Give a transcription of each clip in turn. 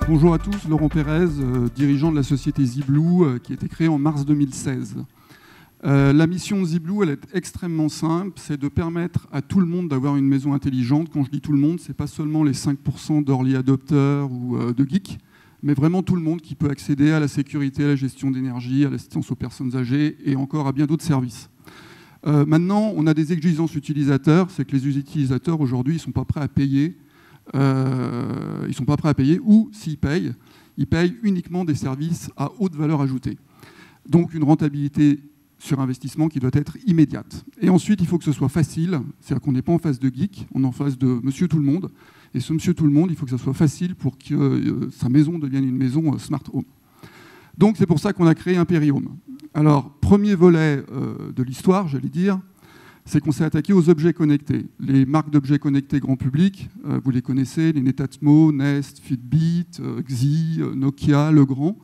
Bonjour à tous, Laurent Pérez, dirigeant de la société ZBlue, qui a été créée en mars 2016. La mission de ZBlue, elle est extrêmement simple, c'est de permettre à tout le monde d'avoir une maison intelligente. Quand je dis tout le monde, ce n'est pas seulement les 5% d'early adopters ou de geeks, mais vraiment tout le monde qui peut accéder à la sécurité, à la gestion d'énergie, à l'assistance aux personnes âgées et encore à bien d'autres services. Maintenant, on a des exigences utilisateurs, c'est que les utilisateurs aujourd'hui, ils ne sont pas prêts à payer. Ou s'ils payent, ils payent uniquement des services à haute valeur ajoutée. Donc une rentabilité sur investissement qui doit être immédiate. Et ensuite, il faut que ce soit facile, c'est-à-dire qu'on n'est pas en face de geek, on est en face de monsieur tout le monde. Et ce monsieur tout le monde, il faut que ça soit facile pour que sa maison devienne une maison smart home. Donc c'est pour ça qu'on a créé Imperium. Alors, premier volet de l'histoire, j'allais dire, c'est qu'on s'est attaqué aux objets connectés. Les marques d'objets connectés grand public, vous les connaissez, les Netatmo, Nest, Fitbit, Xi, Nokia, Legrand.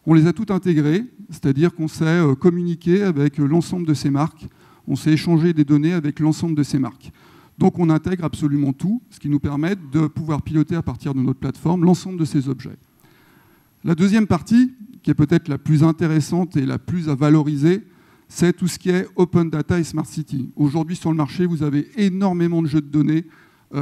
On les a toutes intégrées, c'est-à-dire qu'on s'est communiqué avec l'ensemble de ces marques, on s'est échangé des données avec l'ensemble de ces marques. Donc on intègre absolument tout, ce qui nous permet de pouvoir piloter à partir de notre plateforme l'ensemble de ces objets. La deuxième partie, qui est peut-être la plus intéressante et la plus à valoriser, c'est tout ce qui est Open Data et Smart City. Aujourd'hui, sur le marché, vous avez énormément de jeux de données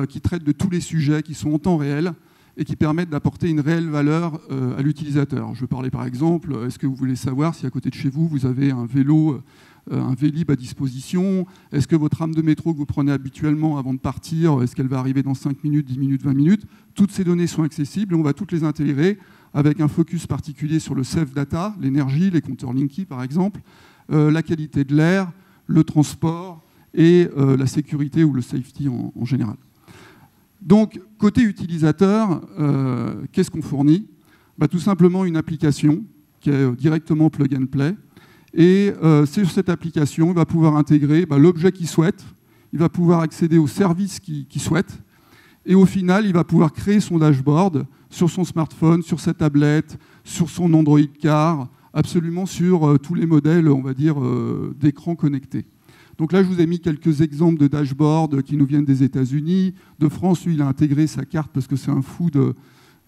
qui traitent de tous les sujets, qui sont en temps réel et qui permettent d'apporter une réelle valeur à l'utilisateur. Je parlais par exemple, est-ce que vous voulez savoir si à côté de chez vous, vous avez un vélo, un Vélib à disposition? Est-ce que votre rame de métro que vous prenez habituellement avant de partir, est-ce qu'elle va arriver dans 5 minutes, 10 minutes, 20 minutes? Toutes ces données sont accessibles et on va toutes les intégrer avec un focus particulier sur le safe data, l'énergie, les compteurs Linky par exemple, la qualité de l'air, le transport et la sécurité ou le safety en général. Donc, côté utilisateur, qu'est-ce qu'on fournit? Tout simplement une application qui est directement plug and play. Et sur cette application, il va pouvoir intégrer l'objet qu'il souhaite, il va pouvoir accéder aux services qu'il souhaite, et au final, il va pouvoir créer son dashboard sur son smartphone, sur sa tablette, sur son Android Car, absolument sur tous les modèles, on va dire, d'écran connectés. Donc là, je vous ai mis quelques exemples de dashboards qui nous viennent des États-Unis. De France, lui, il a intégré sa carte parce que c'est un fou de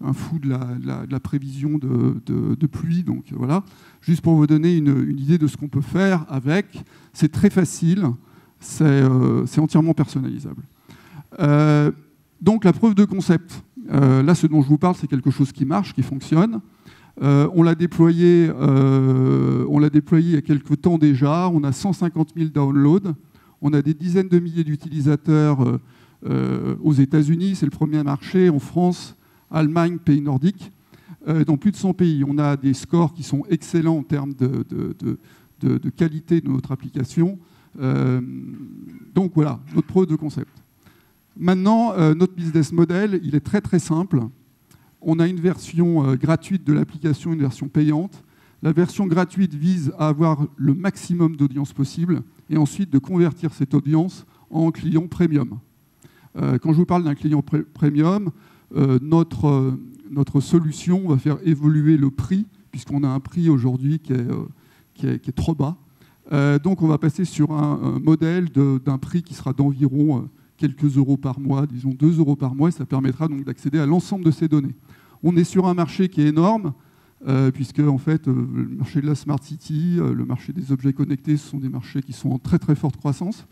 la prévision de pluie. Donc voilà, juste pour vous donner une idée de ce qu'on peut faire avec. C'est très facile, c'est entièrement personnalisable. Donc la preuve de concept. Là, ce dont je vous parle, c'est quelque chose qui marche, qui fonctionne. On l'a déployé il y a quelques temps déjà. On a 150 000 downloads. On a des dizaines de milliers d'utilisateurs aux États-Unis. C'est le premier marché. En France, Allemagne, pays nordiques. Dans plus de 100 pays. On a des scores qui sont excellents en termes de qualité de notre application. Donc voilà, notre preuve de concept. Maintenant, notre business model, il est très très simple. On a une version gratuite de l'application, une version payante. La version gratuite vise à avoir le maximum d'audience possible et ensuite de convertir cette audience en client premium. Quand je vous parle d'un client premium, notre solution va faire évoluer le prix, puisqu'on a un prix aujourd'hui qui est trop bas. Donc on va passer sur un modèle d'un prix qui sera d'environ quelques euros par mois, disons 2 euros par mois, et ça permettra donc d'accéder à l'ensemble de ces données. On est sur un marché qui est énorme, puisque en fait, le marché de la Smart City, le marché des objets connectés, ce sont des marchés qui sont en très très forte croissance.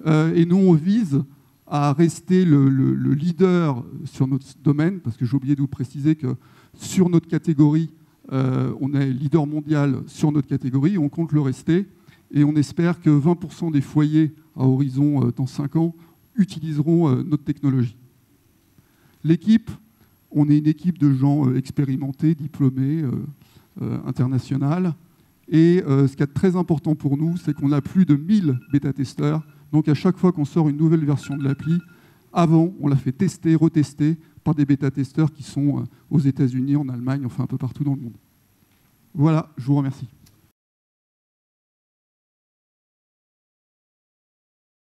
Et nous, on vise à rester le leader sur notre domaine, parce que j'ai oublié de vous préciser que sur notre catégorie, on est leader mondial sur notre catégorie, on compte le rester, et on espère que 20% des foyers à horizon dans 5 ans utiliseront notre technologie. L'équipe, on est une équipe de gens expérimentés, diplômés, internationales. Et ce qui est très important pour nous, c'est qu'on a plus de 1000 bêta-testeurs. Donc à chaque fois qu'on sort une nouvelle version de l'appli, avant, on l'a fait tester, retester par des bêta-testeurs qui sont aux États-Unis, en Allemagne, enfin un peu partout dans le monde. Voilà, je vous remercie.